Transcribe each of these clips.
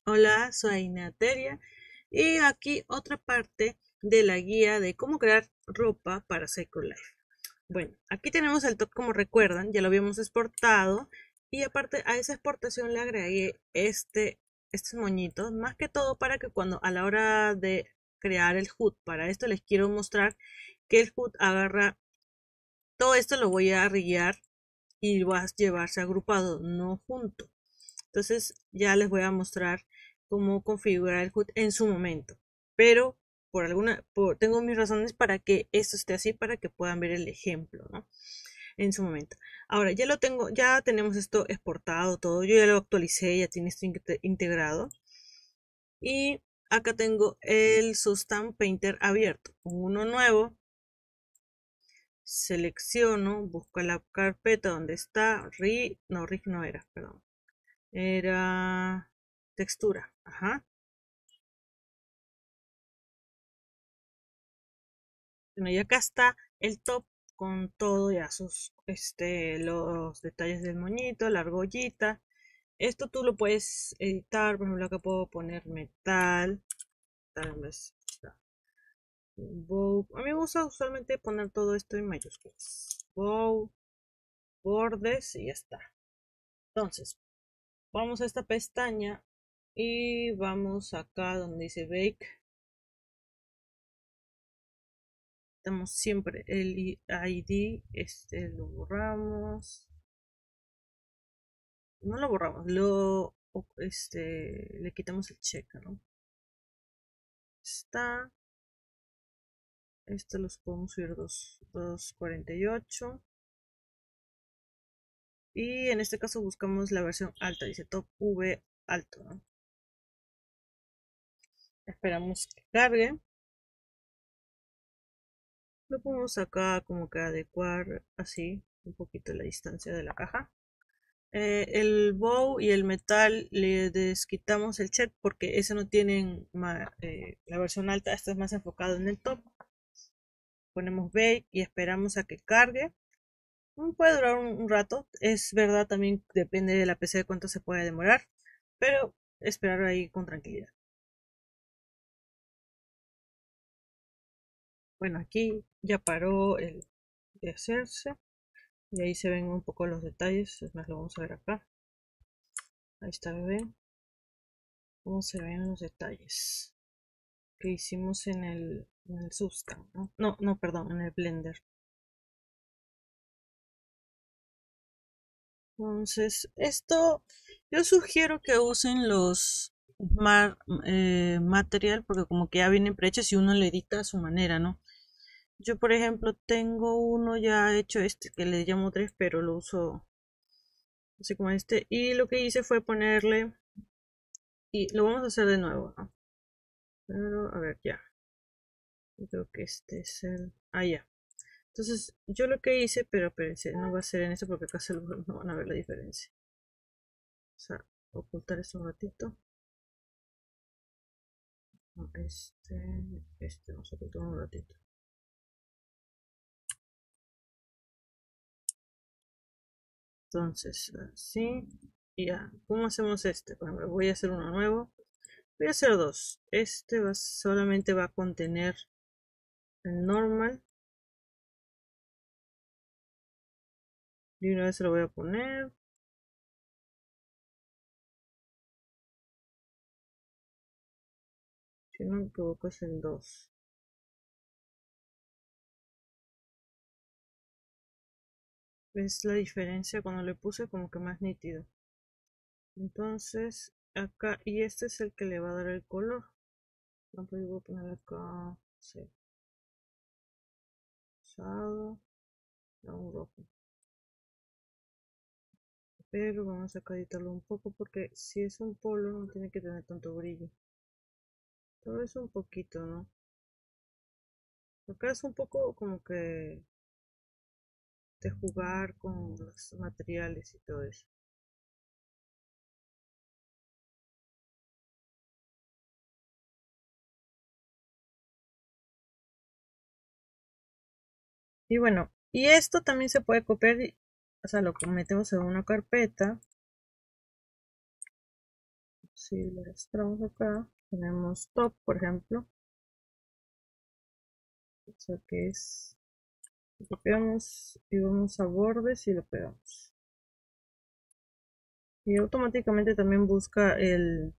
Hola, soy Nateria y aquí otra parte de la guía de cómo crear ropa para Second Life. Bueno, aquí tenemos el top como recuerdan, ya lo habíamos exportado y aparte a esa exportación le agregué estos moñitos, más que todo para que cuando a la hora de crear el HUD, para esto les quiero mostrar que el HUD agarra, todo esto lo voy a guiar y va a llevarse agrupado, no junto. Entonces ya les voy a mostrar cómo configurar el HUD en su momento. Pero tengo mis razones para que esto esté así, para que puedan ver el ejemplo, ¿no? En su momento. Ahora ya lo tengo, ya tenemos esto exportado todo. Yo ya lo actualicé, ya tiene esto integrado. Y acá tengo el Substance Painter abierto. Uno nuevo. Selecciono, busco la carpeta donde está RIG, no, RIG no era, perdón. Era textura, ajá. Bueno, y acá está el top con todo ya sus, los detalles del moñito, la argollita. Esto tú lo puedes editar, por ejemplo, acá puedo poner metal, tal vez, bow. A mí me gusta usualmente poner todo esto en mayúsculas. Bow, bordes y ya está. Entonces, vamos a esta pestaña y vamos acá donde dice Bake. Estamos siempre el ID, lo borramos. No lo borramos, le quitamos el check, ¿no? Está. Esto los podemos subir 248. Y en este caso buscamos la versión alta, dice top V alto, ¿no? Esperamos que cargue. Lo podemos acá como que adecuar así un poquito la distancia de la caja. El bow y el metal le desquitamos el check porque ese no tienen la versión alta, esto es más enfocado en el top. Ponemos bake y esperamos a que cargue. Puede durar un rato, es verdad, también depende de la PC de cuánto se puede demorar, pero esperar ahí con tranquilidad. Bueno, aquí ya paró el de hacerse y ahí se ven un poco los detalles, es más, lo vamos a ver acá. Ahí está, ven cómo se ven los detalles que hicimos en el Substance, ¿no? No, no, perdón, en el Blender. Entonces, esto yo sugiero que usen los material porque como que ya vienen prehechos y uno le edita a su manera, ¿no? Yo, por ejemplo, tengo uno ya hecho que le llamo 3, pero lo uso así como este. Y lo que hice fue ponerle, y lo vamos a hacer de nuevo, ¿no? Pero, a ver, ya. Yo creo que este es el... Ah, ya. Entonces, yo lo que hice, pero espérense, no va a ser en eso porque acá no van a ver la diferencia. Vamos a ocultar esto un ratito. No, vamos a ocultar un ratito. Entonces, así. Y ya, ¿cómo hacemos este? Por ejemplo, voy a hacer uno nuevo. Voy a hacer dos. Solamente va a contener el normal. Y una vez se lo voy a poner. Si no me equivoco es el 2. ¿Ves la diferencia cuando le puse como que más nítido? Entonces, acá, y este es el que le va a dar el color. Yo voy a poner acá, sí, rosado, un rojo. Pero vamos a editarlo un poco porque si es un polo no tiene que tener tanto brillo. Todo es un poquito, ¿no? Acá es un poco como que de jugar con los materiales y todo eso. Y bueno, y esto también se puede copiar, o sea, lo metemos en una carpeta. si lo arrastramos acá, tenemos top, por ejemplo. O que es, lo pegamos y vamos a bordes y lo pegamos. Y automáticamente también busca el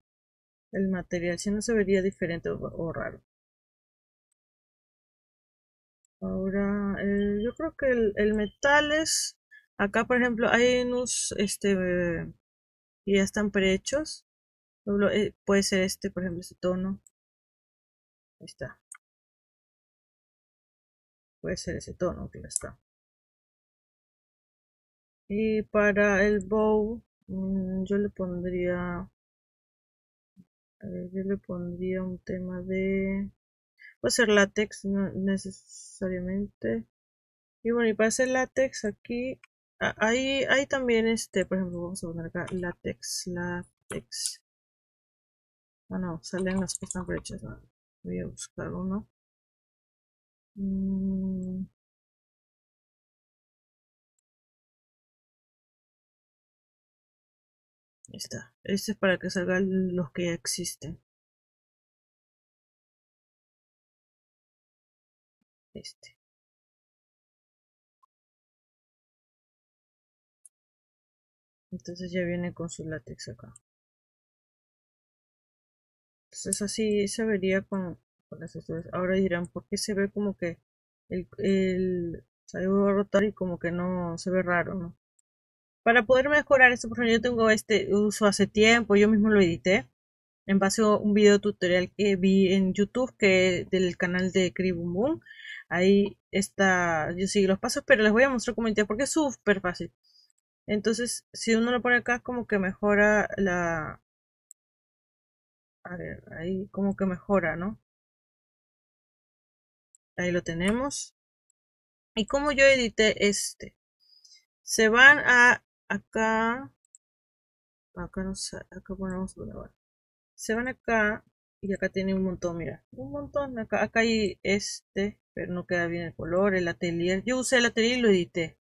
material, si no se vería diferente o raro. Ahora, yo creo que el metal es, acá por ejemplo hay unos, que ya están prehechos. Puede ser por ejemplo, este tono. Ahí está. Puede ser ese tono que ya está. Y para el bow, yo le pondría, un tema de, puede ser látex, no necesariamente. Y bueno, y para hacer látex aquí, hay también por ejemplo, vamos a poner acá látex. Ah, no, salen las que están hechas. No, voy a buscar uno. Ahí está. Este es para que salgan los que ya existen. Entonces ya viene con su látex acá. Entonces así se vería con las texturas. Ahora dirán, ¿por qué se ve como que se va a rotar y como que no se ve raro, ¿no? Para poder mejorar esto, por ejemplo, yo tengo este uso hace tiempo, yo mismo lo edité en base a un video tutorial que vi en YouTube, que del canal de Kribumbum. Ahí está, yo sigo los pasos, pero les voy a mostrar cómo editar porque es súper fácil. Entonces, si uno lo pone acá, como que mejora a ver, ahí como que mejora, ¿no? Ahí lo tenemos. Y como yo edité se van a acá no sé, acá ponemos una. Se van acá y acá tiene un montón, mira, un montón. Acá hay pero no queda bien el color, el atelier. Yo usé el atelier y lo edité.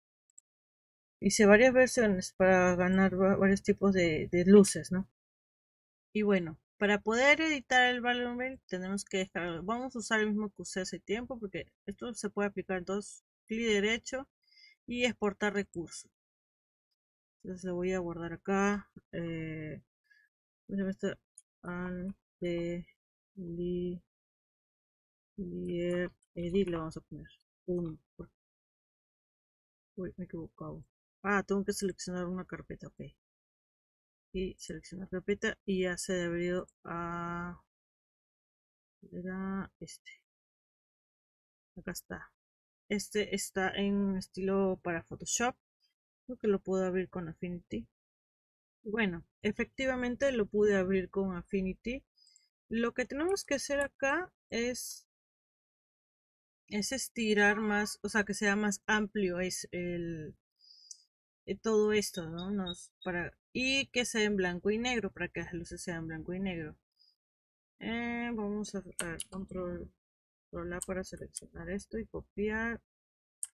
Hice varias versiones para ganar varios tipos de luces, ¿no? Y bueno, para poder editar el Balloon Mail tenemos que descargarlo. Vamos a usar el mismo que usé hace tiempo porque esto se puede aplicar en dos, clic derecho y exportar recursos. Entonces lo voy a guardar acá. Al de edit le vamos a poner 1. Uy, me he equivocado. Tengo que seleccionar una carpeta, ok. Y seleccionar carpeta y ya se debió a... Era acá está. Está en estilo para Photoshop. Creo que lo puedo abrir con Affinity. Bueno, efectivamente lo pude abrir con Affinity. Lo que tenemos que hacer acá es estirar más, o sea, que sea más amplio todo esto, ¿no? Y que sea en blanco y negro, para que las luces sean blanco y negro. Vamos a control A para seleccionar esto y copiar.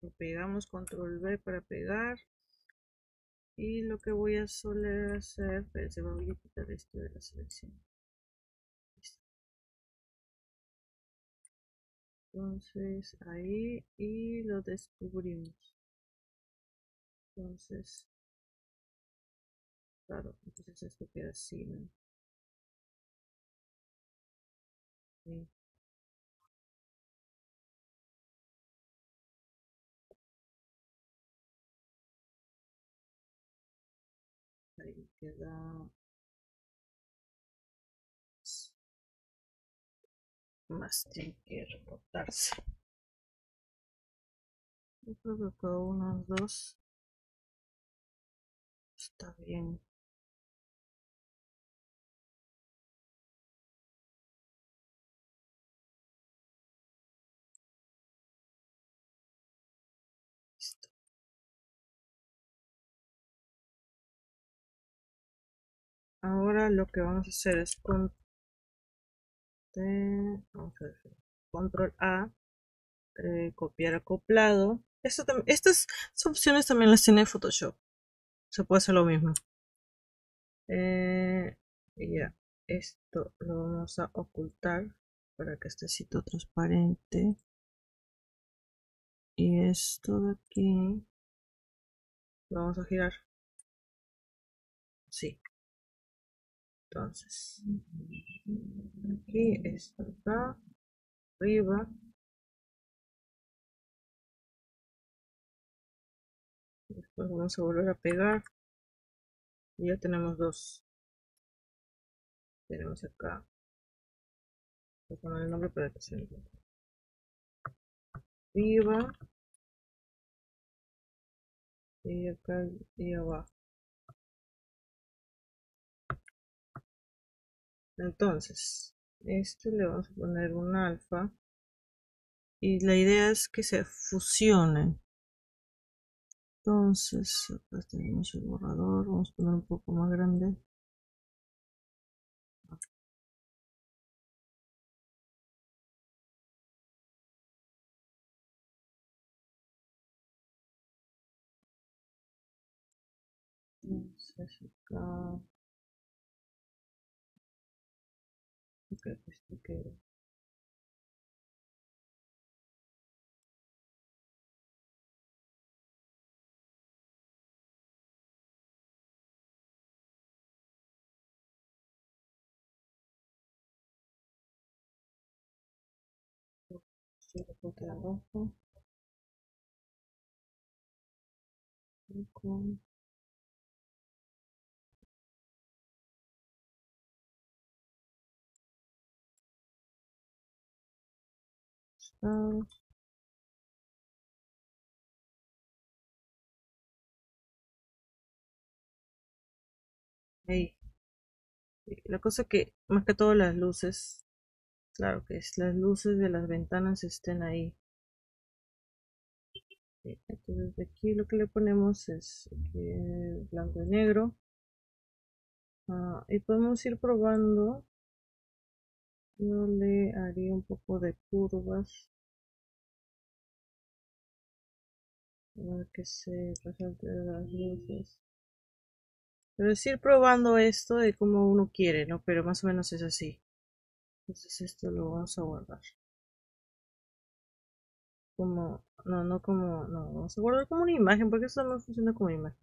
Lo pegamos, control B para pegar. Y lo que voy a soler hacer, se voy a quitar esto de la selección. Entonces ahí y lo descubrimos. Entonces, claro, entonces esto queda así, ¿no? Sí. Ahí queda más, tiene que reportarse. Yo creo que cada unos dos está bien. Listo. Ahora lo que vamos a hacer es control A, copiar acoplado. Estas opciones también las tiene Photoshop. Se puede hacer lo mismo. Y ya. esto lo vamos a ocultar para que esté así todo transparente. Y esto de aquí lo vamos a girar. Sí. Entonces, aquí, esto acá, arriba. Después vamos a volver a pegar. Y ya tenemos dos. Tenemos acá. Voy a poner el nombre para que se entienda. Arriba. Y acá y abajo. Entonces, este le vamos a poner un alfa. Y la idea es que se fusionen. Entonces, acá tenemos el borrador. Vamos a poner un poco más grande. Entonces, acá. Ok, esto queda. Sí, la parte de abajo. Y con estados. Ahí. La cosa que, más que todo las luces, claro que es las luces de las ventanas estén ahí. Entonces de aquí lo que le ponemos es blanco y negro. Y podemos ir probando. Yo le haría un poco de curvas para que se resalte las luces. Pero es ir probando esto de como uno quiere, ¿no? Pero más o menos es así. Entonces esto lo vamos a guardar. Como, no como, no, vamos a guardar como una imagen, porque esto no funciona como imagen.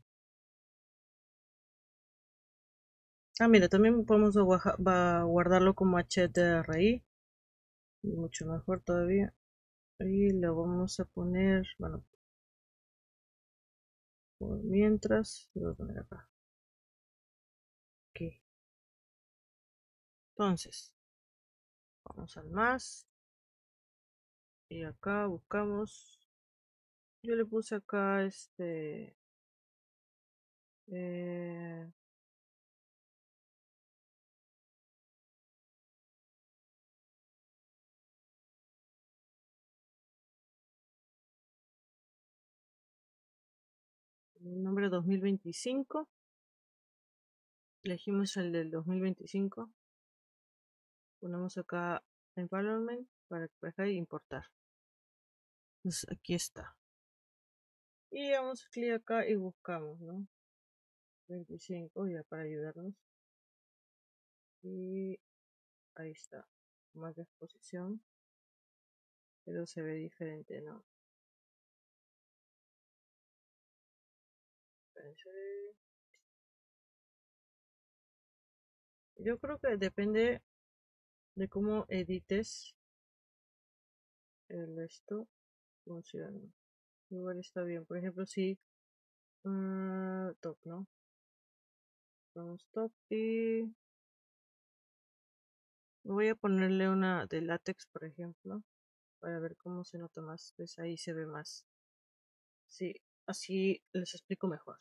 Mira, también podemos guardarlo como HDRI, mucho mejor todavía. Y lo vamos a poner, bueno, por mientras, lo voy a poner acá. Ok. Entonces, vamos al más. Y acá buscamos. Yo le puse acá eh, el nombre 2025. Elegimos el del 2025. Ponemos acá environment para dejar importar. Entonces aquí está. Y vamos a clic acá y buscamos, ¿no? 25 ya para ayudarnos. Y ahí está. Más de exposición. Pero se ve diferente, ¿no? Yo creo que depende de cómo edites el esto. Funciona. Igual está bien. Por ejemplo, si top, ¿no? Vamos top y voy a ponerle una de látex, por ejemplo, para ver cómo se nota más. Pues ahí se ve más. Sí, así les explico mejor.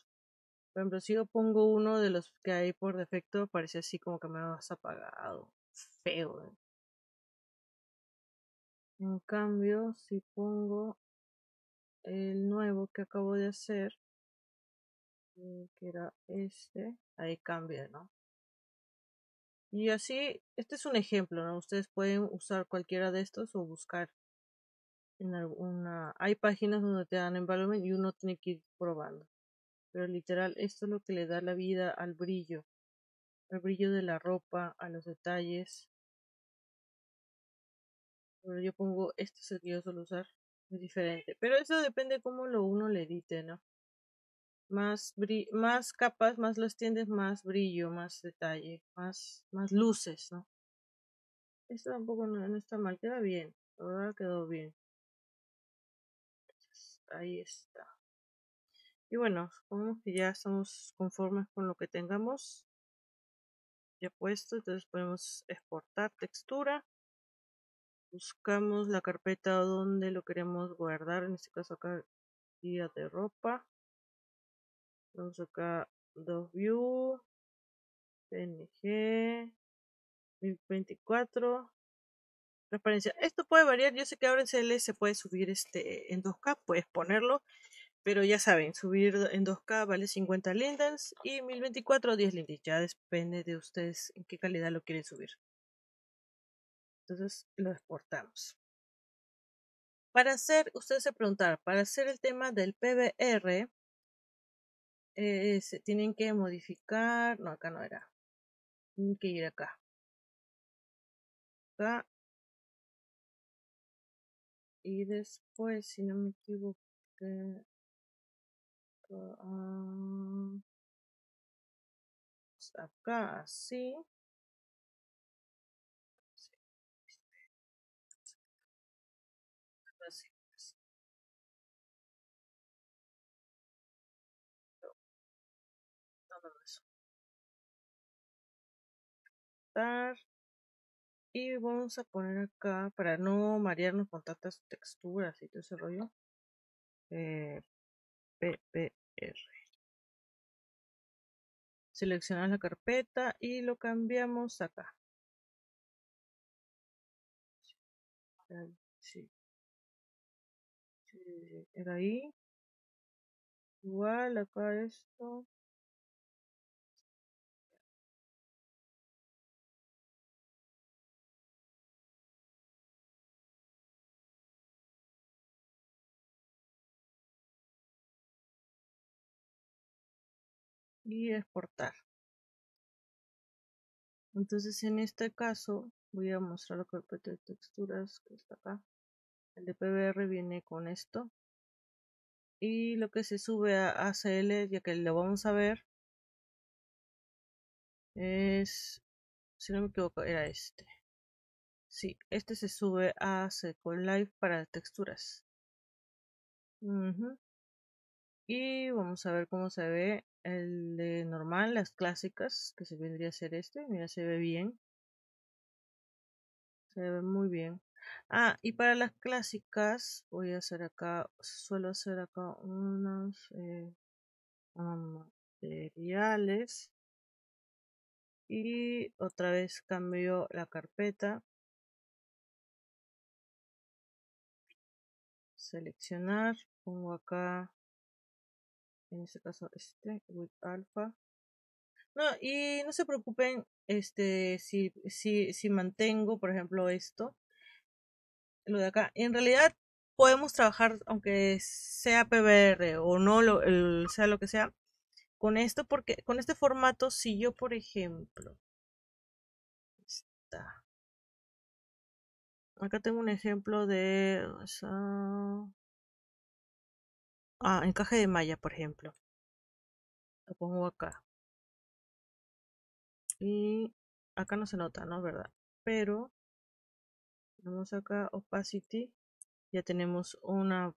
Por ejemplo, si yo pongo uno de los que hay por defecto, parece así como que me vas apagado. Feo. En cambio, si pongo el nuevo que acabo de hacer, que era ahí cambia, ¿no? Y así, este es un ejemplo, ¿no? Ustedes pueden usar cualquiera de estos o buscar en alguna. Hay páginas donde te dan environment y uno tiene que ir probando. Pero literal, esto es lo que le da la vida al brillo. al brillo de la ropa, a los detalles. Pero yo pongo, este es el que yo suelo usar, es diferente. Pero eso depende cómo lo uno le edite, ¿no? Más capas, más lo extiendes, más brillo, más detalle, más luces, ¿no? Esto tampoco no está mal, queda bien, la verdad quedó bien. Entonces, ahí está. Y bueno, supongamos que ya estamos conformes con lo que tengamos ya puesto, entonces podemos exportar textura. Buscamos la carpeta donde lo queremos guardar, en este caso acá, guía de ropa. Vamos acá, 2View, PNG, 1024. Transparencia. Esto puede variar. Yo sé que ahora en CL se puede subir en 2K, puedes ponerlo, pero ya saben, subir en 2K vale 50 lindens y 1024 10 lindens. Ya depende de ustedes en qué calidad lo quieren subir. Entonces lo exportamos. Para hacer, ustedes se preguntarán, para hacer el tema del PBR, se tienen que modificar. No, acá no era. Tienen que ir acá. Acá. Y después, si no me equivoco, acá así. Así, así. No, no, eso. Y vamos a poner acá, para no marearnos con tantas texturas y todo ese rollo, PPR. Seleccionar la carpeta y lo cambiamos acá. Sí, era ahí. Igual acá esto. Y exportar. Entonces en este caso voy a mostrar la carpeta de texturas que está acá. El de PBR viene con esto. Y lo que se sube a ACL, ya que lo vamos a ver, es, si no me equivoco, era este. Sí, este se sube a Second Life para texturas. Y vamos a ver cómo se ve el de normal, las clásicas, que se vendría a ser este. Mira, se ve bien. Se ve muy bien. Ah, y para las clásicas voy a hacer acá, suelo hacer acá unos materiales. Y otra vez cambio la carpeta. Seleccionar, pongo acá, en este caso with alpha. No, y no se preocupen, si mantengo, por ejemplo, lo de acá. En realidad podemos trabajar, aunque sea PBR o no, sea lo que sea, con esto, porque con este formato, si yo, por ejemplo, acá tengo un ejemplo de encaje de malla, por ejemplo. Lo pongo acá. Y acá no se nota, ¿no? ¿Verdad? Pero vamos acá, opacity. Ya tenemos una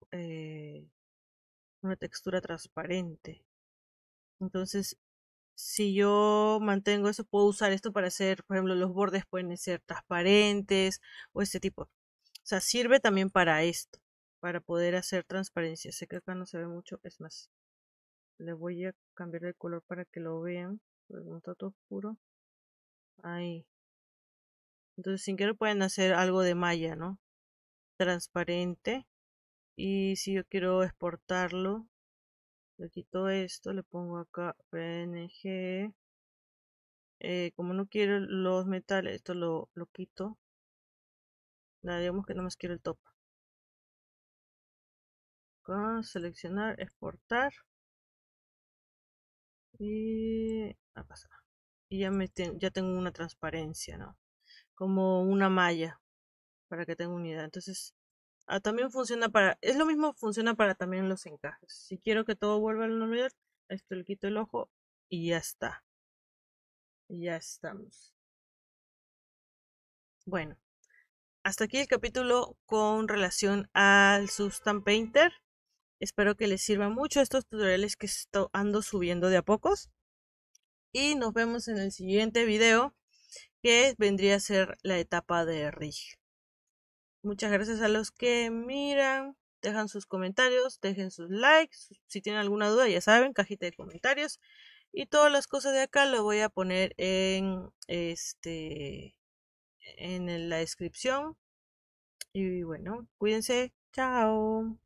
textura transparente. Entonces, si yo mantengo eso, puedo usar esto para hacer, por ejemplo, los bordes pueden ser transparentes o este tipo. O sea, sirve también para esto, para poder hacer transparencia. Sé que acá no se ve mucho, es más, le voy a cambiar el color para que lo vean, porque como está todo oscuro. Ahí. Entonces, sin querer pueden hacer algo de malla, ¿no? Transparente. Y si yo quiero exportarlo, le quito esto, le pongo acá PNG. Como no quiero los metales, esto lo quito. Digamos que no más quiero el top. Acá, seleccionar, exportar. Y acá está. y ya tengo una transparencia, ¿no? Como una malla, para que tenga unidad. Entonces, también funciona es lo mismo, funciona para también los encajes. Si quiero que todo vuelva a la normalidad, esto le quito el ojo y ya está. Ya estamos. Bueno, hasta aquí el capítulo con relación al Substance Painter. Espero que les sirva mucho estos tutoriales que ando subiendo de a pocos. Y nos vemos en el siguiente video, que vendría a ser la etapa de rig. Muchas gracias a los que miran, dejan sus comentarios, dejen sus likes. Si tienen alguna duda, ya saben, cajita de comentarios. Y todas las cosas de acá lo voy a poner en la descripción. Y bueno, cuídense. Chao.